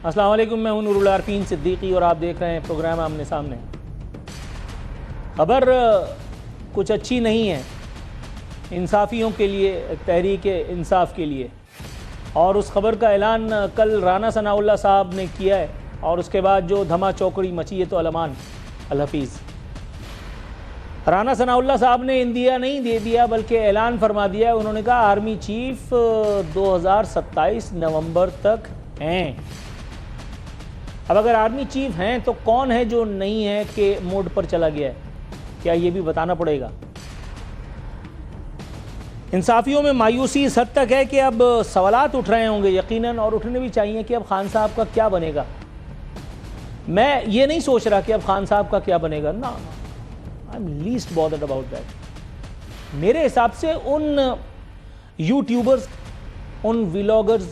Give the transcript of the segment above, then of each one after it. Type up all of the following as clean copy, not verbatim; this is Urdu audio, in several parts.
السلام علیکم، میں ہوں نور العارفین صدیقی اور آپ دیکھ رہے ہیں پروگرام آمنے سامنے۔ خبر کچھ اچھی نہیں ہے انصافیوں کے لیے، تحریک انصاف کے لیے، اور اس خبر کا اعلان کل رانا ثناء اللہ صاحب نے کیا ہے، اور اس کے بعد جو دھما چوکڑی مچی ہے تو علمان الحفیظ۔ رانا ثناء اللہ صاحب نے اندیا نہیں دے دیا بلکہ اعلان فرما دیا ہے۔ انہوں نے کہا آرمی چیف 2027 نومبر تک ہیں۔ اب اگر آرمی چیف ہیں تو کون ہے جو نہیں ہے کہ موڈ پر چلا گیا ہے؟ کیا یہ بھی بتانا پڑے گا؟ انصافیوں میں مایوسی اس حد تک ہے کہ اب سوالات اٹھ رہے ہوں گے یقیناً، اور اٹھنے بھی چاہیے کہ اب خان صاحب کا کیا بنے گا۔ میں یہ نہیں سوچ رہا کہ اب خان صاحب کا کیا بنے گا، نا I'm least bothered about that۔ میرے حساب سے ان یوٹیوبرز، ان ویلاگرز،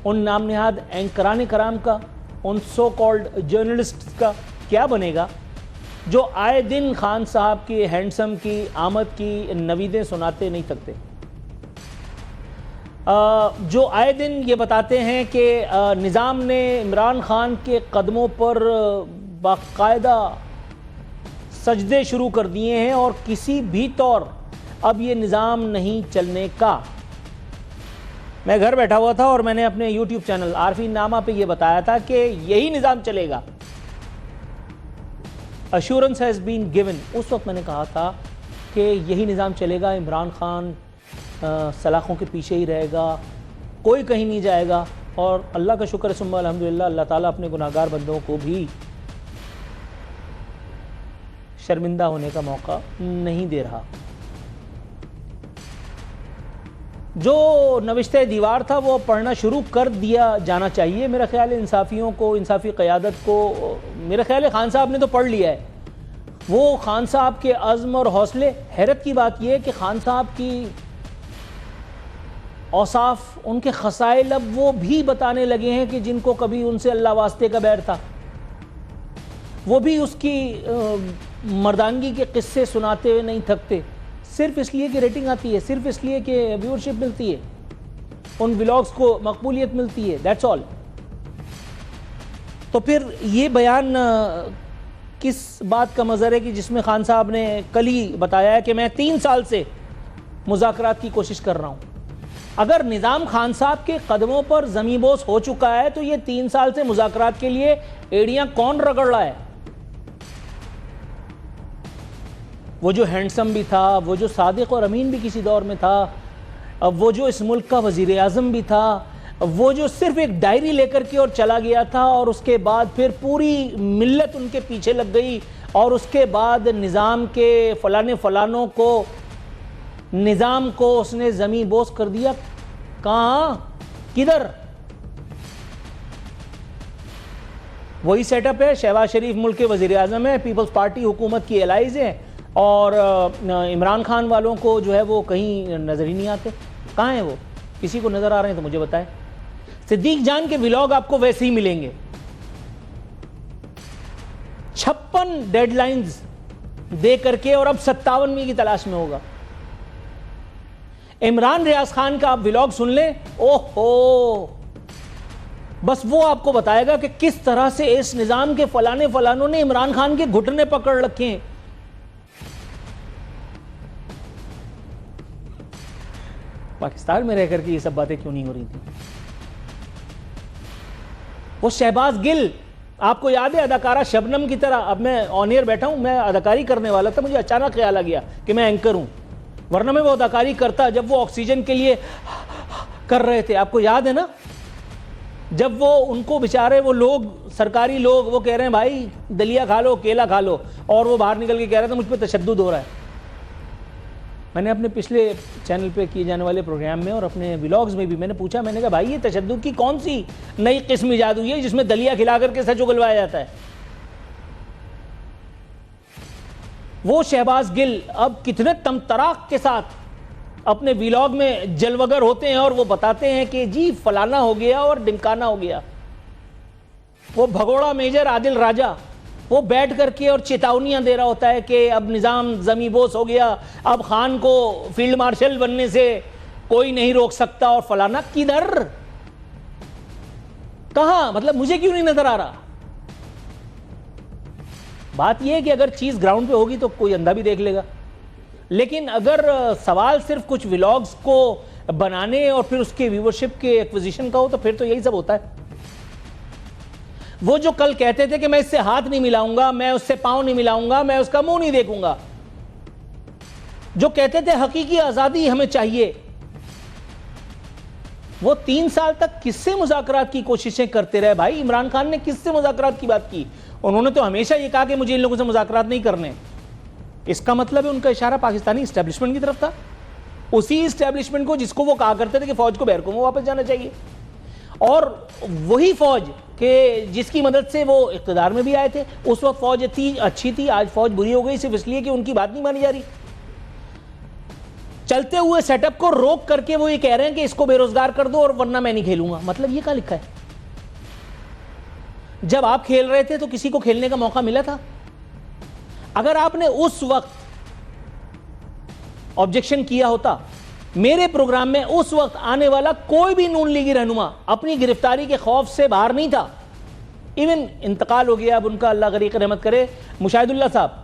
ان نام نہاد اینکران کرام کا، ان سو کالڈ جرنلسٹ کا کیا بنے گا جو آئے دن خان صاحب کی ہینڈسم کی آمد کی نویدیں سناتے نہیں تھکتے، جو آئے دن یہ بتاتے ہیں کہ نظام نے عمران خان کے قدموں پر باقاعدہ سجدے شروع کر دیے ہیں اور کسی بھی طور اب یہ نظام نہیں چلنے کا۔ میں گھر بیٹھا ہوا تھا اور میں نے اپنے یوٹیوب چینل عارفین نامہ پہ یہ بتایا تھا کہ یہی نظام چلے گا۔ assurance has been given۔ اس وقت میں نے کہا تھا کہ یہی نظام چلے گا، عمران خان سلاخوں کے پیچھے ہی رہے گا، کوئی کہیں نہیں جائے گا، اور اللہ کا شکر ثم الحمدللہ اللہ تعالیٰ اپنے گناہگار بندوں کو بھی شرمندہ ہونے کا موقع نہیں دے رہا۔ جو نوشتہ دیوار تھا وہ پڑھنا شروع کر دیا جانا چاہیے میرا خیال ہے۔ انصافیوں کو، انصافی قیادت کو، میرا خیال ہے خان صاحب نے تو پڑھ لیا ہے۔ وہ خان صاحب کے عزم اور حوصلے، حیرت کی بات یہ ہے کہ خان صاحب کی اوصاف، ان کے خصائل اب وہ بھی بتانے لگے ہیں کہ جن کو کبھی ان سے اللہ واسطے کا بیر تھا۔ وہ بھی اس کی مردانگی کے قصے سناتے ہوئے نہیں تھکتے، صرف اس لیے کہ ریٹنگ آتی ہے، صرف اس لیے کہ ویورشپ ملتی ہے، ان ولاگز کو مقبولیت ملتی ہے، دیٹس آل۔ تو پھر یہ بیان کس بات کا مظہر ہے کہ جس میں خان صاحب نے کل ہی بتایا ہے کہ میں 3 سال سے مذاکرات کی کوشش کر رہا ہوں۔ اگر نظام خان صاحب کے قدموں پر زمیں بوس ہو چکا ہے تو یہ 3 سال سے مذاکرات کے لیے ایڑیاں کون رگڑ رہا ہے؟ وہ جو ہینڈسم بھی تھا، وہ جو صادق اور امین بھی کسی دور میں تھا، وہ جو اس ملک کا وزیر اعظم بھی تھا، وہ جو صرف ایک ڈائری لے کر کے اور چلا گیا تھا اور اس کے بعد پھر پوری ملت ان کے پیچھے لگ گئی، اور اس کے بعد نظام کے فلانوں کو، نظام کو اس نے زمیں بوس کر دیا۔ کہاں؟ کدھر؟ وہی سیٹ اپ ہے۔ شہباز شریف ملک کے وزیر اعظم ہے، پیپلز پارٹی حکومت کی الائز ہے، اور عمران خان والوں کو جو ہے وہ کہیں نظر ہی نہیں آتے۔ کہاں ہیں وہ؟ کسی کو نظر آ رہے ہیں تو مجھے بتائیں۔ صدیق جان کے ولاگ آپ کو ویسے ہی ملیں گے۔ 56 ڈیڈ لائنز دے کر کے، اور اب 57ویں کی تلاش میں ہوگا۔ عمران ریاض خان کا آپ ولاگ سن لیں، اوہو، بس وہ آپ کو بتائے گا کہ کس طرح سے اس نظام کے فلانوں نے عمران خان کے گھٹنے پکڑ رکھے ہیں۔ پاکستان میں رہ کر کے یہ سب باتیں کیوں نہیں ہو رہی تھی؟ وہ شہباز گل، آپ کو یاد ہے اداکارہ شبنم کی طرح، اب میں آن ایئر بیٹھا ہوں، میں اداکاری کرنے والا تھا، مجھے اچانک خیال آ گیا کہ میں اینکر ہوں، ورنہ میں وہ اداکاری کرتا جب وہ آکسیجن کے لیے کر رہے تھے۔ آپ کو یاد ہے نا، جب وہ ان کو بیچارے وہ لوگ، سرکاری لوگ، وہ کہہ رہے ہیں بھائی دلیا کھا لو، کیلا کھا لو، اور وہ باہر نکل کے کہہ رہے تھے مجھ پہ تشدد ہو رہا ہے۔ میں نے اپنے پچھلے چینل پہ کیے جانے والے پروگرام میں اور اپنے ولاگز میں بھی میں نے پوچھا، میں نے کہا بھائی یہ تشدد کی کون سی نئی قسم ایجاد ہوئی ہے جس میں دلیا کھلا کر کے سچ اگلوایا جاتا ہے؟ وہ شہباز گل اب کتنے تمطراق کے ساتھ اپنے ولاگ میں جلوگر ہوتے ہیں اور وہ بتاتے ہیں کہ جی فلانا ہو گیا اور ڈمکانا ہو گیا۔ وہ بھگوڑا میجر عادل راجہ وہ بیٹھ کر کے اور چیتاونیاں دے رہا ہوتا ہے کہ اب نظام زمیں بوس ہو گیا، اب خان کو فیلڈ مارشل بننے سے کوئی نہیں روک سکتا، اور فلانا۔ کدھر؟ کہاں؟ مطلب مجھے کیوں نہیں نظر آ رہا؟ بات یہ ہے کہ اگر چیز گراؤنڈ پہ ہوگی تو کوئی اندھا بھی دیکھ لے گا، لیکن اگر سوال صرف کچھ ولاگز کو بنانے اور پھر اس کے ویورشپ کے ایکوزیشن کا ہو تو پھر تو یہی سب ہوتا ہے۔ وہ جو کل کہتے تھے کہ میں اس سے ہاتھ نہیں ملاؤں گا، میں اس سے پاؤں نہیں ملاؤں گا، میں اس کا منہ نہیں دیکھوں گا، جو کہتے تھے حقیقی آزادی ہمیں چاہیے، وہ 3 سال تک کس سے مذاکرات کی کوششیں کرتے رہے بھائی؟ عمران خان نے کس سے مذاکرات کی بات کی؟ انہوں نے تو ہمیشہ یہ کہا کہ مجھے ان لوگوں سے مذاکرات نہیں کرنے۔ اس کا مطلب ہے ان کا اشارہ پاکستانی اسٹیبلشمنٹ کی طرف تھا، اسی اسٹیبلشمنٹ کو جس کو وہ کہا کرتے تھے کہ فوج کو بیرکوں میں واپس جانا چاہیے، اور وہی فوج کہ جس کی مدد سے وہ اقتدار میں بھی آئے تھے۔ اس وقت فوج اچھی تھی، آج فوج بری ہو گئی صرف اس لیے کہ ان کی بات نہیں مانی جا رہی۔ چلتے ہوئے سیٹ اپ کو روک کر کے وہ یہ کہہ رہے ہیں کہ اس کو بے روزگار کر دو اور ورنہ میں نہیں کھیلوں گا۔ مطلب یہ کہاں لکھا ہے؟ جب آپ کھیل رہے تھے تو کسی کو کھیلنے کا موقع ملا تھا؟ اگر آپ نے اس وقت آبجیکشن کیا ہوتا، میرے پروگرام میں اس وقت آنے والا کوئی بھی نون لیگی رہنما اپنی گرفتاری کے خوف سے باہر نہیں تھا۔ ایون انتقال ہو گیا اب ان کا، اللہ غریق رحمت کرے، مشاہد اللہ صاحب،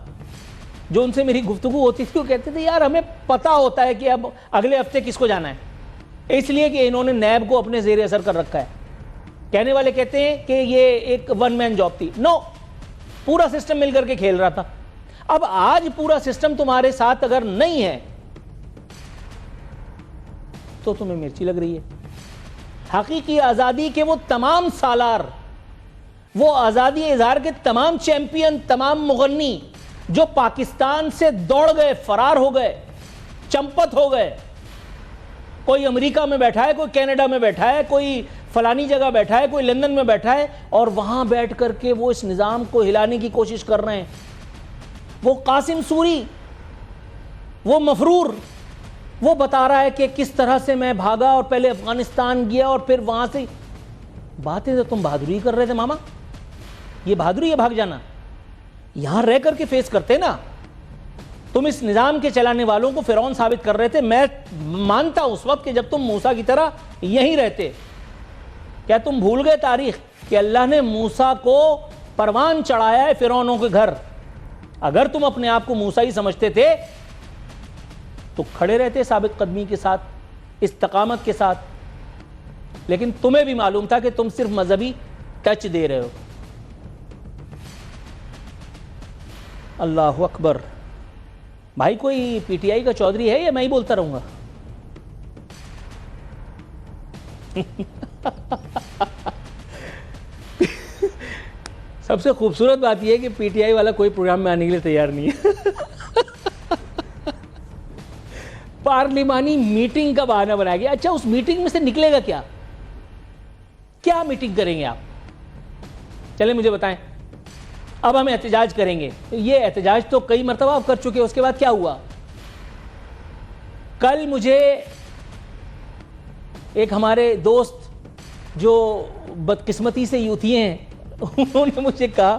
جو ان سے میری گفتگو ہوتی تھی وہ کہتے تھے یار ہمیں پتا ہوتا ہے کہ اب اگلے ہفتے کس کو جانا ہے، اس لیے کہ انہوں نے نیب کو اپنے زیر اثر کر رکھا ہے۔ کہنے والے کہتے ہیں کہ یہ ایک ون مین جاب تھی، نو، پورا سسٹم مل کر کے کھیل رہا تھا۔ اب آج پورا سسٹم تمہارے ساتھ اگر نہیں ہے تو تمہیں مرچی لگ رہی ہے۔ حقیقی آزادی کے وہ تمام سالار، وہ آزادی اظہار کے تمام چیمپئن، تمام مغنی جو پاکستان سے دوڑ گئے، فرار ہو گئے، چمپت ہو گئے، کوئی امریکہ میں بیٹھا ہے، کوئی کینیڈا میں بیٹھا ہے، کوئی فلانی جگہ بیٹھا ہے، کوئی لندن میں بیٹھا ہے، اور وہاں بیٹھ کر کے وہ اس نظام کو ہلانے کی کوشش کر رہے ہیں۔ وہ قاسم سوری، وہ مفرور، وہ بتا رہا ہے کہ کس طرح سے میں بھاگا اور پہلے افغانستان گیا اور پھر وہاں سے۔ باتیں تو تم بہادری کر رہے تھے ماما، یہ بہادری ہے بھاگ جانا؟ یہاں رہ کر کے فیس کرتے نا۔ تم اس نظام کے چلانے والوں کو فرعون ثابت کر رہے تھے۔ میں مانتا اس وقت کہ جب تم موسیٰ کی طرح یہیں رہتے۔ کیا تم بھول گئے تاریخ کہ اللہ نے موسیٰ کو پروان چڑھایا ہے فرعونوں کے گھر؟ اگر تم اپنے آپ کو موسیٰ ہی سمجھتے تھے تو کھڑے رہتے ثابت قدمی کے ساتھ، استقامت کے ساتھ، لیکن تمہیں بھی معلوم تھا کہ تم صرف مذہبی ٹچ دے رہے ہو۔ اللہ اکبر۔ بھائی کوئی پی ٹی آئی کا چودھری ہے یا میں ہی بولتا رہوں گا؟ سب سے خوبصورت بات یہ ہے کہ پی ٹی آئی والا کوئی پروگرام میں آنے کے لیے تیار نہیں ہے۔ پارلیمانی میٹنگ کا بہانہ بنایا گیا۔ اچھا اس میٹنگ میں سے نکلے گا کیا؟ کیا میٹنگ کریں گے آپ؟ چلیں مجھے بتائیں۔ اب ہم احتجاج کریں گے۔ یہ احتجاج تو کئی مرتبہ آپ کر چکے، اس کے بعد کیا ہوا؟ کل مجھے ایک ہمارے دوست جو بدقسمتی سے یوتھی ہیں انہوں نے مجھے کہا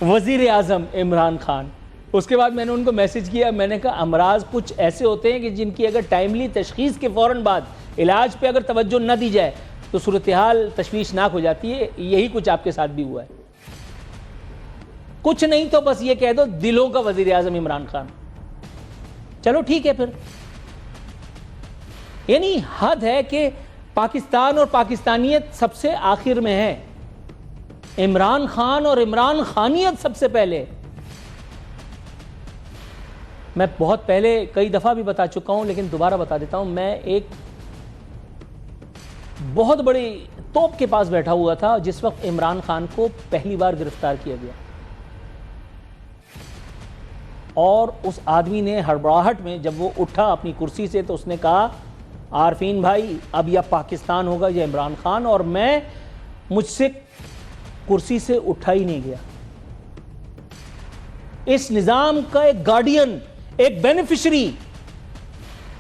وزیر اعظم عمران خان۔ اس کے بعد میں نے ان کو میسج کیا، میں نے کہا امراض کچھ ایسے ہوتے ہیں کہ جن کی اگر ٹائملی تشخیص کے فوراً بعد علاج پہ اگر توجہ نہ دی جائے تو صورتحال تشویشناک ہو جاتی ہے۔ یہی کچھ آپ کے ساتھ بھی ہوا ہے۔ کچھ نہیں تو بس یہ کہہ دو دلوں کا وزیر اعظم عمران خان۔ چلو ٹھیک ہے پھر، یعنی حد ہے کہ پاکستان اور پاکستانیت سب سے آخر میں ہے، عمران خان اور عمران خانیت سب سے پہلے۔ میں بہت پہلے کئی دفعہ بھی بتا چکا ہوں لیکن دوبارہ بتا دیتا ہوں، میں ایک بہت بڑی توپ کے پاس بیٹھا ہوا تھا جس وقت عمران خان کو پہلی بار گرفتار کیا گیا، اور اس آدمی نے ہڑبڑاہٹ میں جب وہ اٹھا اپنی کرسی سے تو اس نے کہا عارفین بھائی اب یا پاکستان ہوگا یا عمران خان، اور مجھ سے کرسی سے اٹھا ہی نہیں گیا۔ اس نظام کا ایک گارڈین، ایک بینیفیشری،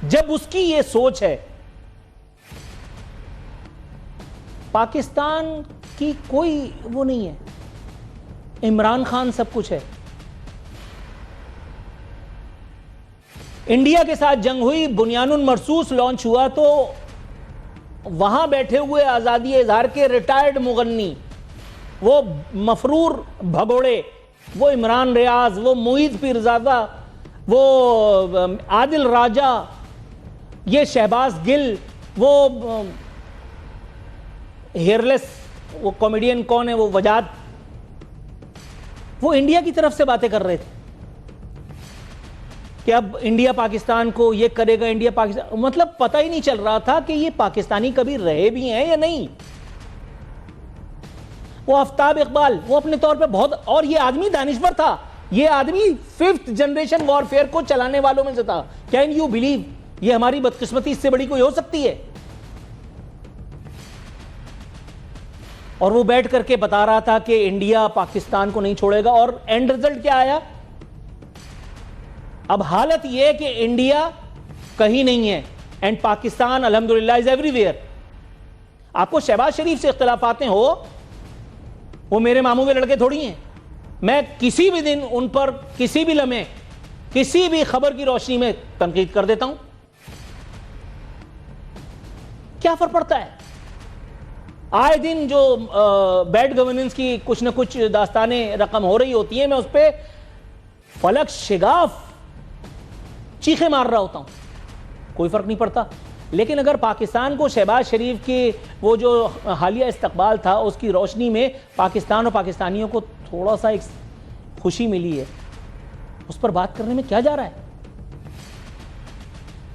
جب اس کی یہ سوچ ہے، پاکستان کی کوئی وہ نہیں ہے، عمران خان سب کچھ ہے۔ انڈیا کے ساتھ جنگ ہوئی، بنیان مرصوص لانچ ہوا تو وہاں بیٹھے ہوئے آزادی اظہار کے ریٹائرڈ مغنی، وہ مفرور بھگوڑے، وہ عمران ریاض، وہ معید پیرزادہ، وہ عادل راجہ، یہ شہباز گل، وہ ہیئرلیس وہ کامیڈین کون ہے وہ وجاد، وہ انڈیا کی طرف سے باتیں کر رہے تھے کہ اب انڈیا پاکستان کو یہ کرے گا، انڈیا پاکستان، مطلب پتہ ہی نہیں چل رہا تھا کہ یہ پاکستانی کبھی رہے بھی ہیں یا نہیں۔ وہ آفتاب اقبال، وہ اپنے طور پہ بہت، اور یہ آدمی دانشور تھا، یہ آدمی 5th جنریشن وارفیئر کو چلانے والوں میں سے تھا۔ Can you believe? یہ ہماری بدقسمتی اس سے بڑی کوئی ہو سکتی ہے؟ اور وہ بیٹھ کر کے بتا رہا تھا کہ انڈیا پاکستان کو نہیں چھوڑے گا، اور اینڈ رزلٹ کیا آیا؟ اب حالت یہ ہے کہ انڈیا کہیں نہیں ہے اینڈ پاکستان الحمدللہ از ایوری ویئر۔ آپ کو شہباز شریف سے اختلافاتیں ہو، وہ میرے ماموں کے لڑکے تھوڑی ہیں، میں کسی بھی دن ان پر کسی بھی لمحے کسی بھی خبر کی روشنی میں تنقید کر دیتا ہوں، کیا فرق پڑتا ہے؟ آئے دن جو بیڈ گورننس کی کچھ نہ کچھ داستانیں رقم ہو رہی ہوتی ہیں، میں اس پہ فلک شگاف چیخیں مار رہا ہوتا ہوں، کوئی فرق نہیں پڑتا۔ لیکن اگر پاکستان کو شہباز شریف کی وہ جو حالیہ استقبال تھا اس کی روشنی میں پاکستان اور پاکستانیوں کو تھوڑا سا ایک خوشی ملی ہے، اس پر بات کرنے میں کیا جا رہا ہے؟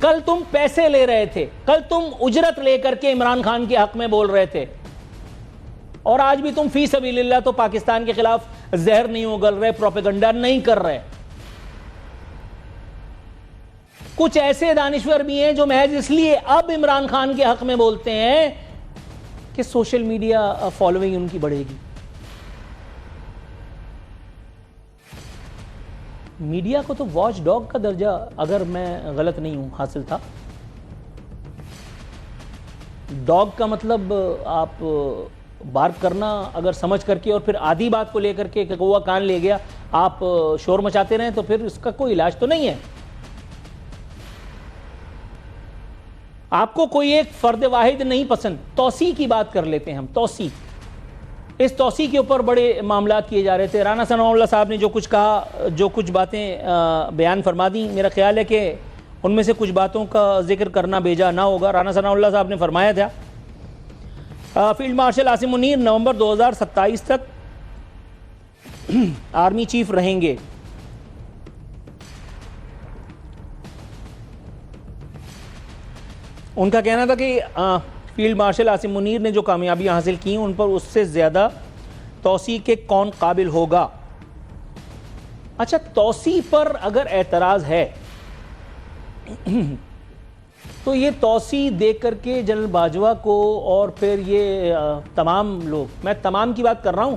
کل تم پیسے لے رہے تھے، کل تم اجرت لے کر کے عمران خان کے حق میں بول رہے تھے، اور آج بھی تم فی سبیل اللہ تو پاکستان کے خلاف زہر نہیں اگل رہے، پروپیگنڈا نہیں کر رہے۔ کچھ ایسے دانشور بھی ہیں جو محض اس لیے اب عمران خان کے حق میں بولتے ہیں کہ سوشل میڈیا فالوئنگ ان کی بڑھے گی۔ میڈیا کو تو واچ ڈاگ کا درجہ، اگر میں غلط نہیں ہوں، حاصل تھا۔ ڈاگ کا مطلب آپ بارک کرنا اگر سمجھ کر کے اور پھر آدھی بات کو لے کر کے کہ کوا کان لے گیا آپ شور مچاتے رہیں تو پھر اس کا کوئی علاج تو نہیں ہے۔ آپ کو کوئی ایک فرد واحد نہیں پسند، توسیع کی بات کر لیتے ہیں ہم، توسیع، اس توسیع کے اوپر بڑے معاملات کیے جا رہے تھے۔ رانا ثناء اللہ صاحب نے جو کچھ کہا، جو کچھ باتیں بیان فرما دیں، میرا خیال ہے کہ ان میں سے کچھ باتوں کا ذکر کرنا بیجا نہ ہوگا۔ رانا ثناء اللہ صاحب نے فرمایا تھا فیلڈ مارشل عاصم منیر نومبر 2027 تک آرمی چیف رہیں گے۔ ان کا کہنا تھا کہ فیلڈ مارشل عاصم منیر نے جو کامیابیاں حاصل کی ان پر اس سے زیادہ توسیع کے کون قابل ہوگا؟ اچھا، توسیع پر اگر اعتراض ہے تو یہ توسیع دیکھ کر کے جنرل باجوہ کو اور پھر یہ تمام لوگ، میں تمام کی بات کر رہا ہوں،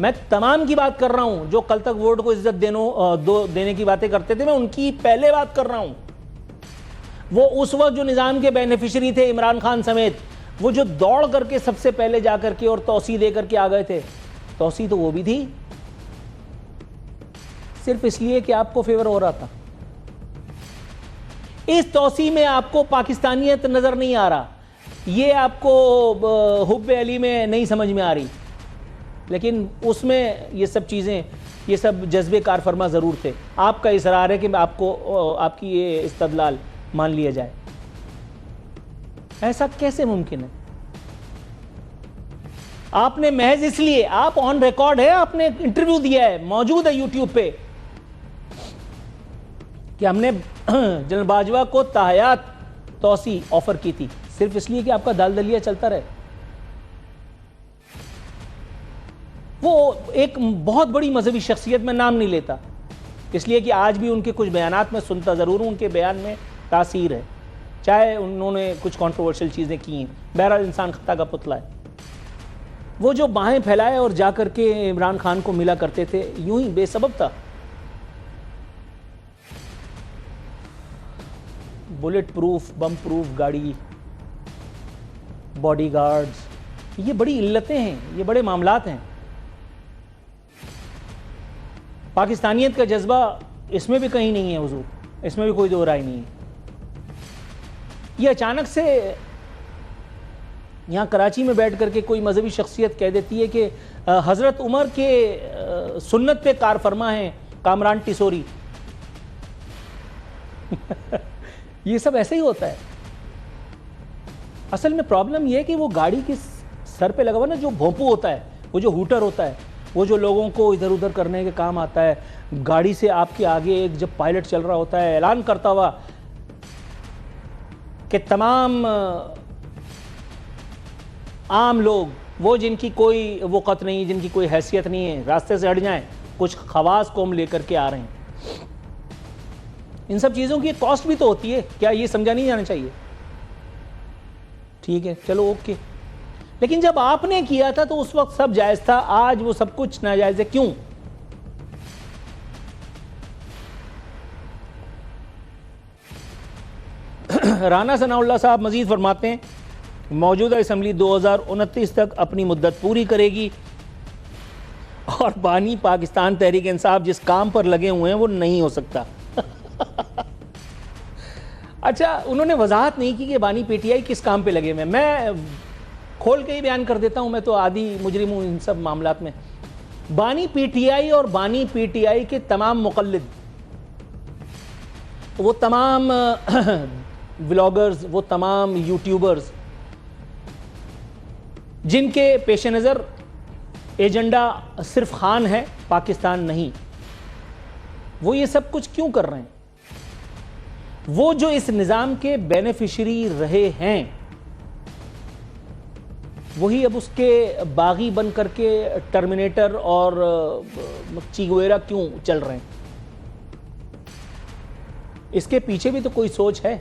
میں تمام کی بات کر رہا ہوں جو کل تک ووٹ کو عزت دینے کی باتیں کرتے تھے، میں ان کی پہلے بات کر رہا ہوں۔ وہ اس وقت جو نظام کے بینیفیشری تھے عمران خان سمیت، وہ جو دوڑ کر کے سب سے پہلے جا کر کے اور توسیع دے کر کے آ گئے تھے، توسیع تو وہ بھی تھی صرف اس لیے کہ آپ کو فیور ہو رہا تھا۔ اس توسیع میں آپ کو پاکستانیت نظر نہیں آ رہا، یہ آپ کو حب علی میں نہیں سمجھ میں آ رہی، لیکن اس میں یہ سب چیزیں، یہ سب جذبے کار فرما ضرور تھے۔ آپ کا اصرار ہے کہ آپ کو آپ کی یہ استدلال مان لیا جائے، ایسا کیسے ممکن ہے؟ آپ نے محض اس لیے، آپ آن ریکارڈ ہے، آپ نے انٹرویو دیا ہے، موجود ہے یوٹیوب پہ، کہ ہم نے جنرل باجوہ کو تاحیات توسیع آفر کی تھی، صرف اس لیے کہ آپ کا دال دلیا چلتا رہے۔ وہ ایک بہت بڑی مذہبی شخصیت، میں نام نہیں لیتا اس لیے کہ آج بھی ان کے کچھ بیانات میں سنتا ضرور ہوں، ان کے بیان میں تاثیر ہے، چاہے انہوں نے کچھ کنٹروورشل چیزیں کی ہیں، بہرحال انسان خطا کا پتلا ہے۔ وہ جو باہیں پھیلائے اور جا کر کے عمران خان کو ملا کرتے تھے، یوں ہی بے سبب تھا۔ بلٹ پروف، بم پروف گاڑی، باڈی گارڈز، یہ بڑی علتیں ہیں، یہ بڑے معاملات ہیں۔ پاکستانیت کا جذبہ اس میں بھی کہیں نہیں ہے حضور، اس میں بھی کوئی دو رائے نہیں ہے۔ یہ اچانک سے یہاں کراچی میں بیٹھ کر کے کوئی مذہبی شخصیت کہہ دیتی ہے کہ حضرت عمر کے سنت پہ کار فرما ہیں کامران ٹیسوری. یہ سب ایسے ہی ہوتا ہے. اصل میں پرابلم یہ ہے کہ وہ گاڑی کے سر پہ لگا ہوا نا جو بھونپو ہوتا ہے, وہ جو ہوٹر ہوتا ہے, وہ جو لوگوں کو ادھر ادھر کرنے کے کام آتا ہے, گاڑی سے آپ کے آگے ایک جب پائلٹ چل رہا ہوتا ہے اعلان کرتا ہوا کہ تمام عام لوگ, وہ جن کی کوئی وقت نہیں, جن کی کوئی حیثیت نہیں ہے, راستے سے ہٹ جائیں, کچھ خواص قوم لے کر کے آ رہے ہیں. ان سب چیزوں کی کاسٹ بھی تو ہوتی ہے, کیا یہ سمجھا نہیں جانا چاہیے؟ ٹھیک ہے چلو اوکے. لیکن جب آپ نے کیا تھا تو اس وقت سب جائز تھا, آج وہ سب کچھ ناجائز ہے. کیوں؟ رانا ثناء اللہ صاحب مزید فرماتے ہیں موجودہ اسمبلی 2029 تک اپنی مدت پوری کرے گی اور بانی پاکستان تحریک انصاف جس کام پر لگے ہوئے ہیں وہ نہیں ہو سکتا. اچھا, انہوں نے وضاحت نہیں کی کہ بانی پی ٹی آئی کس کام پہ لگے ہوئے ہیں. میں کھول کے ہی بیان کر دیتا ہوں, میں تو عادی مجرم ہوں ان سب معاملات میں. بانی پی ٹی آئی اور بانی پی ٹی آئی کے تمام مقلد, وہ تمام ولاگرز, وہ تمام یوٹیوبرز جن کے پیش نظر ایجنڈا صرف خان ہے, پاکستان نہیں, وہ یہ سب کچھ کیوں کر رہے ہیں؟ وہ جو اس نظام کے بینیفیشری رہے ہیں وہی اب اس کے باغی بن کر کے ٹرمینیٹر اور چیگویرا کیوں چل رہے ہیں؟ اس کے پیچھے بھی تو کوئی سوچ ہے.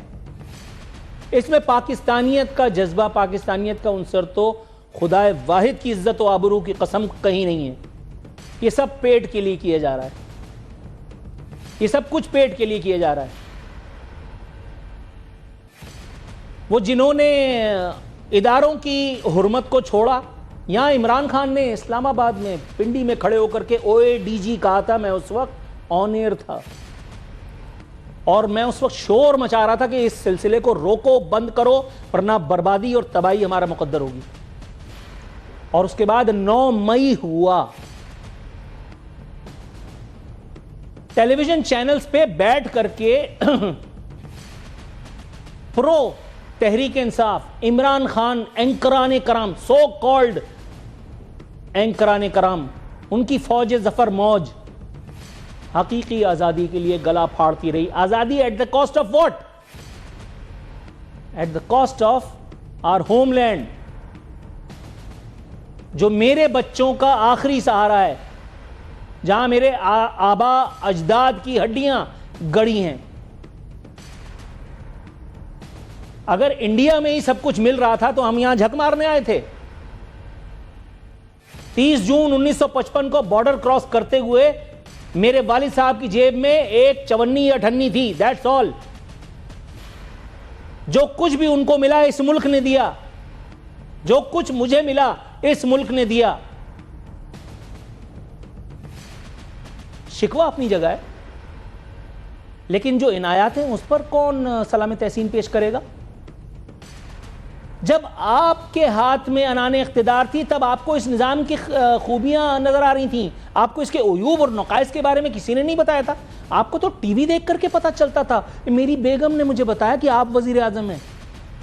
اس میں پاکستانیت کا جذبہ, پاکستانیت کا عنصر تو خدائے واحد کی عزت و آبرو کی قسم کہیں نہیں ہے. یہ سب پیٹ کے لیے کیا جا رہا ہے, یہ سب کچھ پیٹ کے لیے کیا جا رہا ہے. وہ جنہوں نے اداروں کی حرمت کو چھوڑا, یہاں عمران خان نے اسلام آباد میں پنڈی میں کھڑے ہو کر کے او اے ڈی جی کہا تھا. میں اس وقت آن ایئر تھا اور میں اس وقت شور مچا رہا تھا کہ اس سلسلے کو روکو, بند کرو, ورنہ بربادی اور تباہی ہمارا مقدر ہوگی. اور اس کے بعد 9 مئی ہوا, ٹیلی ویژن چینلز پہ بیٹھ کر کے پرو تحریک انصاف عمران خان اینکران کرام, سو کالڈ اینکران کرام, ان کی فوج ظفر موج حقیقی آزادی کے لیے گلا پھاڑتی رہی. آزادی at the cost of what? At the cost of our homeland, جو میرے بچوں کا آخری سہارا ہے, جہاں میرے آبا اجداد کی ہڈیاں گڑی ہیں. اگر انڈیا میں ہی سب کچھ مل رہا تھا تو ہم یہاں جھک مارنے آئے تھے. 30 جون 1955 کو بارڈر کراس کرتے ہوئے میرے والد صاحب کی جیب میں ایک 54 یا 58 تھی, دیٹس آل. جو کچھ بھی ان کو ملا اس ملک نے دیا, جو کچھ مجھے ملا اس ملک نے دیا. شکوہ اپنی جگہ ہے, لیکن جو عنایات ہیں اس پر کون سلام تحسین پیش کرے گا؟ جب آپ کے ہاتھ میں عنان اقتدار تھی تب آپ کو اس نظام کی خوبیاں نظر آ رہی تھیں, آپ کو اس کے عیوب اور نقائص کے بارے میں کسی نے نہیں بتایا تھا. آپ کو تو ٹی وی دیکھ کر کے پتا چلتا تھا. میری بیگم نے مجھے بتایا کہ آپ وزیر اعظم ہیں,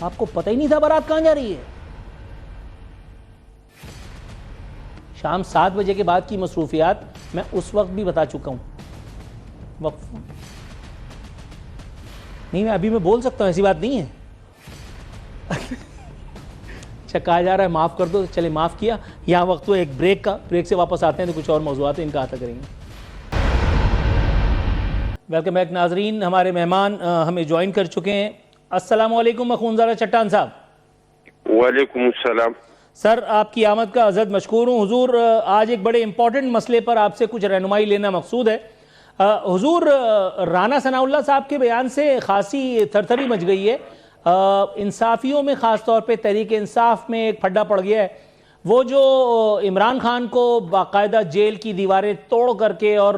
آپ کو پتہ ہی نہیں تھا بارات کہاں جا رہی ہے. شام 7 بجے کے بعد کی مصروفیات میں اس وقت بھی بتا چکا ہوں. وقف نہیں, میں ابھی میں بول سکتا ہوں, ایسی بات نہیں ہے. اچھا, کہا جا رہا ہے معاف کر دو, چلے معاف کیا. یہاں وقت ہو ایک بریک کا, بریک سے واپس آتے ہیں تو کچھ اور موضوعات ہیں ان کا احاطہ کریں گے. ویلکم بیک ناظرین, ہمارے مہمان ہمیں جوائن کر چکے ہیں. السلام علیکم مخونزادہ چٹان صاحب. وعلیکم السلام. سر, آپ کی آمد کا عزت مشکور ہوں. حضور, آج ایک بڑے امپورٹنٹ مسئلے پر آپ سے کچھ رہنمائی لینا مقصود ہے. حضور, رانا ثناء اللہ صاحب کے بیان سے خاصی تھرتھری مچ گئی ہے. انصافیوں میں, خاص طور پہ تحریک انصاف میں ایک پھڈا پڑ گیا ہے. وہ جو عمران خان کو باقاعدہ جیل کی دیواریں توڑ کر کے اور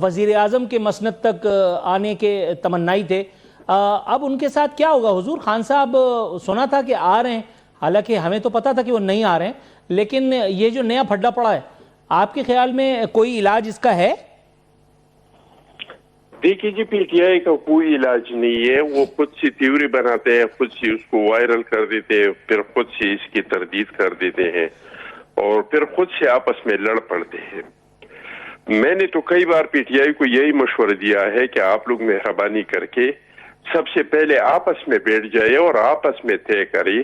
وزیر اعظم کے مسند تک آنے کے تمنائی تھے, اب ان کے ساتھ کیا ہوگا؟ حضور, خان صاحب سنا تھا کہ آ رہے ہیں, حالانکہ ہمیں تو پتا تھا کہ وہ نہیں آ رہے ہیں، لیکن یہ جو نیا پھڈا پڑا ہے، آپ کے خیال میں کوئی علاج اس کا ہے؟ دیکھیے جی، پی ٹی آئی کا کوئی علاج نہیں ہے. وہ خود سے تھیوری بناتے ہیں، خود سے اس کو وائرل کر دیتے ہیں، پھر خود سے اس کی تردید کر دیتے ہیں اور پھر خود سے آپس میں لڑ پڑتے ہیں. میں نے تو کئی بار پی ٹی آئی کو یہی مشورہ دیا ہے کہ آپ لوگ مہربانی کر کے سب سے پہلے آپس میں بیٹھ جائے اور آپس میں طے کرے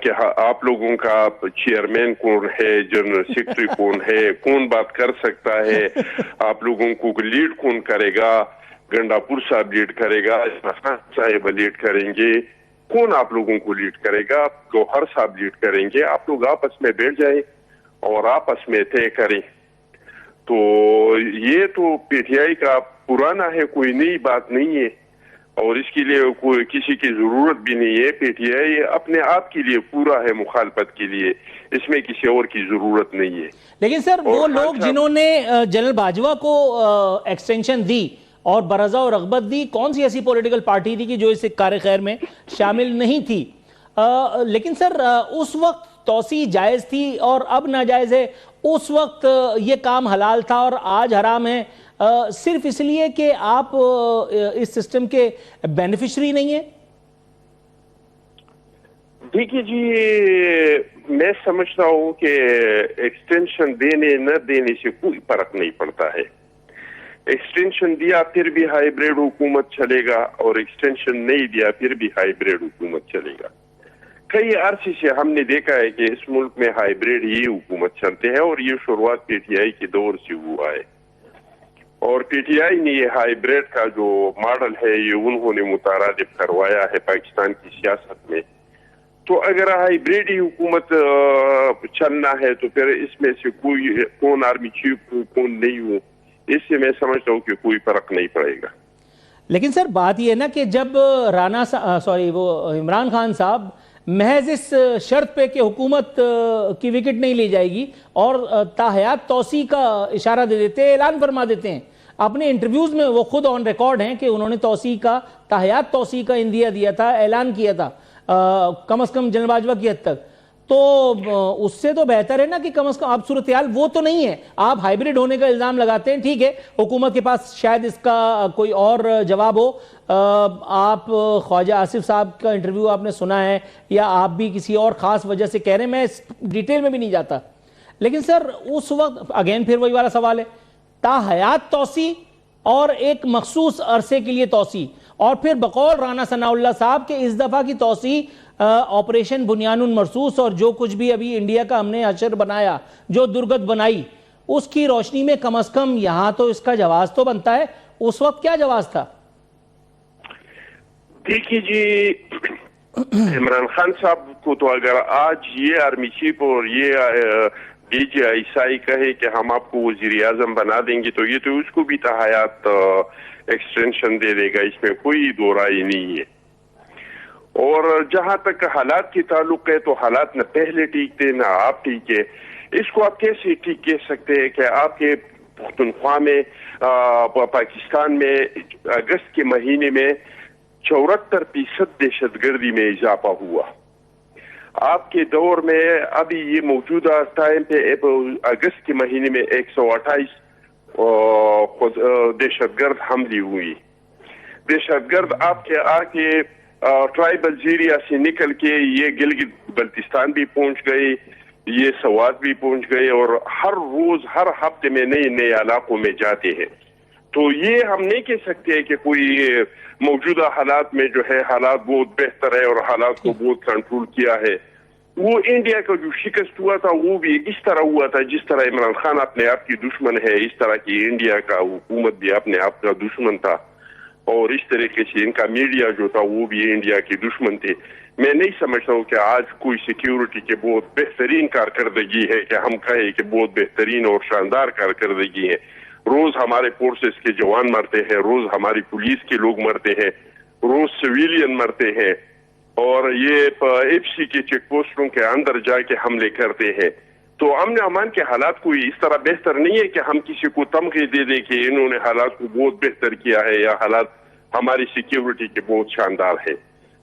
کہ آپ لوگوں کا چیئرمین کون ہے، جنرل سیکرٹری کون ہے، کون بات کر سکتا ہے، آپ لوگوں کو لیڈ کون کرے گا. گنڈا پور صاحب لیڈ کرے گا، خان صاحب لیڈ کریں گے، کون آپ لوگوں کو لیڈ کرے گا، گوہر صاحب لیڈ کریں گے. آپ لوگ آپس میں بیٹھ جائیں اور آپس میں طے کریں. تو یہ تو پی ٹی آئی کا پرانا ہے، کوئی نئی بات نہیں ہے اور اس کے لیے کوئی کسی کی ضرورت بھی نہیں ہے. پی ٹی آئی اپنے آپ کے لیے پورا ہے مخالفت کے لیے، اس میں کسی اور کی ضرورت نہیں ہے. لیکن سر وہ لوگ جنہوں نے جنرل باجوہ کو ایکسٹینشن دی اور برضا و رغبت دی، کون سی ایسی پولیٹیکل پارٹی تھی کہ جو اس کار خیر میں شامل نہیں تھی؟ لیکن سر اس وقت توسیع جائز تھی اور اب ناجائز ہے. اس وقت یہ کام حلال تھا اور آج حرام ہے، صرف اس لیے کہ آپ اس سسٹم کے بینیفیشری نہیں ہیں؟ دیکھیے جی، میں سمجھتا ہوں کہ ایکسٹینشن دینے نہ دینے سے کوئی فرق نہیں پڑتا ہے. ایکسٹینشن دیا پھر بھی ہائیبریڈ حکومت چلے گا اور ایکسٹینشن نہیں دیا پھر بھی ہائیبریڈ حکومت چلے گا. کئی عرصے سے ہم نے دیکھا ہے کہ اس ملک میں ہائیبریڈ ہی حکومت چلتے ہیں اور یہ شروعات پی ٹی آئی کے دور سے ہوا ہے اور پی ٹی آئی نے یہ ہائیبریڈ کا جو ماڈل ہے یہ انہوں نے مترادف کروایا ہے پاکستان کی سیاست میں. تو اگر ہائیبریڈ ہی حکومت چلنا ہے تو پھر اس میں سے کوئی کون آرمی چیف ہو کون نہیں ہو، اس سے میں سمجھتا ہوں کہ کوئی فرق نہیں پڑے گا. لیکن سر بات یہ ہے نا کہ جب عمران خان صاحب محض اس شرط پہ کہ حکومت کی وکٹ نہیں لی جائے گی اور تاحیات توسیع کا اشارہ دے دیتے ہیں، اعلان فرما دیتے ہیں اپنے انٹرویوز میں، وہ خود آن ریکارڈ ہیں کہ انہوں نے توسیع کا، تاحیات توسیع کا اندیا دیا تھا، اعلان کیا تھا کم از کم جنرل باجوہ کی حد تک. تو اس سے تو بہتر ہے نا کہ کم از کم اب صورتحال وہ تو نہیں ہے. آپ ہائیبریڈ ہونے کا الزام لگاتے ہیں، ٹھیک ہے، حکومت کے پاس شاید اس کا کوئی اور جواب ہو. آپ خواجہ آصف صاحب کا انٹرویو آپ نے سنا ہے یا آپ بھی کسی اور خاص وجہ سے کہہ رہے ہیں، میں اس ڈیٹیل میں بھی نہیں جاتا. لیکن سر اس وقت اگین پھر وہی والا سوال ہے، تاحیات توسیع اور ایک مخصوص عرصے کے لیے توسیع، اور پھر بقول رانا ثناء اللہ صاحب کہ اس دفعہ کی توسیع آپریشن بنیان مرصوص اور جو کچھ بھی ابھی انڈیا کا ہم نے اشر بنایا، جو درگت بنائی، اس کی روشنی میں کم از کم یہاں تو اس کا جواز تو بنتا ہے. اس وقت کیا جواز تھا؟ دیکھیے جی، عمران خان صاحب کو تو اگر آج یہ آرمی چیف اور یہ ڈی جی آئی کہے کہ ہم آپ کو وزیر اعظم بنا دیں گے تو یہ تو اس کو بھی تاحیات ایکسٹینشن دے دے گا، اس میں کوئی دو رائے نہیں ہے. اور جہاں تک حالات کی تعلق ہے تو حالات نہ پہلے ٹھیک تھے نہ آپ ٹھیک ہے. اس کو آپ کیسے ٹھیک کہہ سکتے ہیں کہ آپ کے پختونخوا میں پاکستان میں اگست کے مہینے میں 74% دہشت گردی میں اضافہ ہوا. آپ کے دور میں ابھی یہ موجودہ ٹائم پہ اگست کے مہینے میں 128 دہشت گرد حملے ہوئی. دہشت گرد آپ کے آ کے ٹرائبل ایریا سے نکل کے یہ گلگت بلتستان بھی پہنچ گئے، یہ سوات بھی پہنچ گئے اور ہر روز ہر ہفتے میں نئے نئے علاقوں میں جاتے ہیں. تو یہ ہم نہیں کہہ سکتے کہ کوئی موجودہ حالات میں جو ہے حالات بہت بہتر ہے اور حالات کو بہت کنٹرول کیا ہے. وہ انڈیا کا جو شکست ہوا تھا وہ بھی اس طرح ہوا تھا جس طرح عمران خان اپنے آپ کی دشمن ہے، اس طرح کی انڈیا کا حکومت بھی اپنے آپ کا دشمن تھا اور اس طریقے سے ان کا میڈیا جو تھا وہ بھی انڈیا کے دشمن تھے. میں نہیں سمجھتا ہوں کہ آج کوئی سیکیورٹی کے بہت بہترین کارکردگی ہے کہ ہم کہیں کہ بہت بہترین اور شاندار کارکردگی ہے. روز ہمارے فورسز کے جوان مرتے ہیں، روز ہماری پولیس کے لوگ مرتے ہیں، روز سویلین مرتے ہیں اور یہ ایف سی کے چیک پوسٹوں کے اندر جا کے حملے کرتے ہیں. تو امن و امان کے حالات کوئی اس طرح بہتر نہیں ہے کہ ہم کسی کو تمغے دے دیں کہ انہوں نے حالات کو بہت بہتر کیا ہے یا حالات ہماری سیکیورٹی کے بہت شاندار ہے.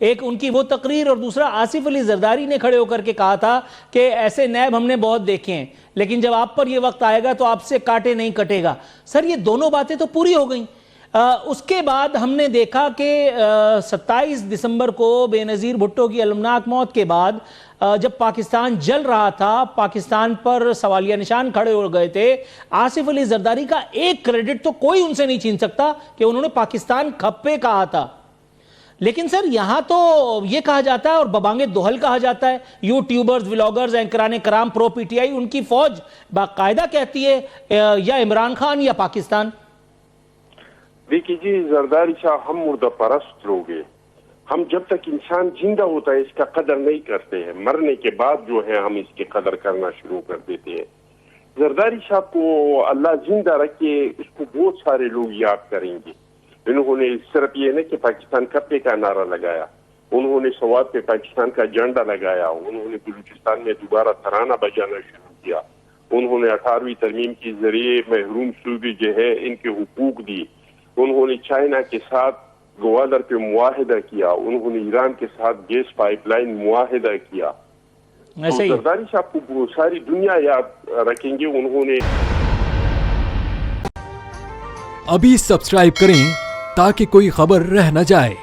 ایک ان کی وہ تقریر اور دوسرا آصف علی زرداری نے کھڑے ہو کر کے کہا تھا کہ ایسے نیب ہم نے بہت دیکھے ہیں لیکن جب آپ پر یہ وقت آئے گا تو آپ سے کاٹے نہیں کٹے گا. سر یہ دونوں باتیں تو پوری ہو گئیں. اس کے بعد ہم نے دیکھا کہ 27 دسمبر کو بے نظیر بھٹو کی المناک موت کے بعد جب پاکستان جل رہا تھا, پاکستان پر سوالیہ نشان کھڑے ہو گئے تھے, آصف علی زرداری کا ایک کریڈٹ تو کوئی ان سے نہیں چھین سکتا کہ انہوں نے پاکستان کھپے کہا تھا. لیکن سر یہاں تو یہ کہا جاتا ہے اور ببانگ دوہل کہا جاتا ہے, یوٹیوبرز, ولاگرز, اینکران کرام, پرو پی ٹی آئی, ان کی فوج باقاعدہ کہتی ہے یا عمران خان یا پاکستان. دیکھیے جی زرداری صاحب, ہم مردہ پرست لوگ ہیں. ہم جب تک انسان زندہ ہوتا ہے اس کا قدر نہیں کرتے ہیں, مرنے کے بعد جو ہے ہم اس کی قدر کرنا شروع کر دیتے ہیں. زرداری صاحب کو اللہ زندہ رکھے, اس کو بہت سارے لوگ یاد کریں گے. انہوں نے صرف یہ نہیں کہ پاکستان کپے کا نعرہ لگایا, انہوں نے سوات پہ پاکستان کا جھنڈا لگایا, انہوں نے بلوچستان میں دوبارہ ترانہ بجانا شروع کیا, انہوں نے 18ویں ترمیم کے ذریعے محروم صوبے جو ہے ان کے حقوق دی, انہوں نے چائنا کے ساتھ گوادر پہ معاہدہ کیا, انہوں نے ایران کے ساتھ گیس پائپ لائن معاہدہ کیا. زرداری صاحب کو ساری دنیا یاد رکھیں گے. انہوں نے ابھی سبسکرائب کریں تاکہ کوئی خبر رہ نہ جائے.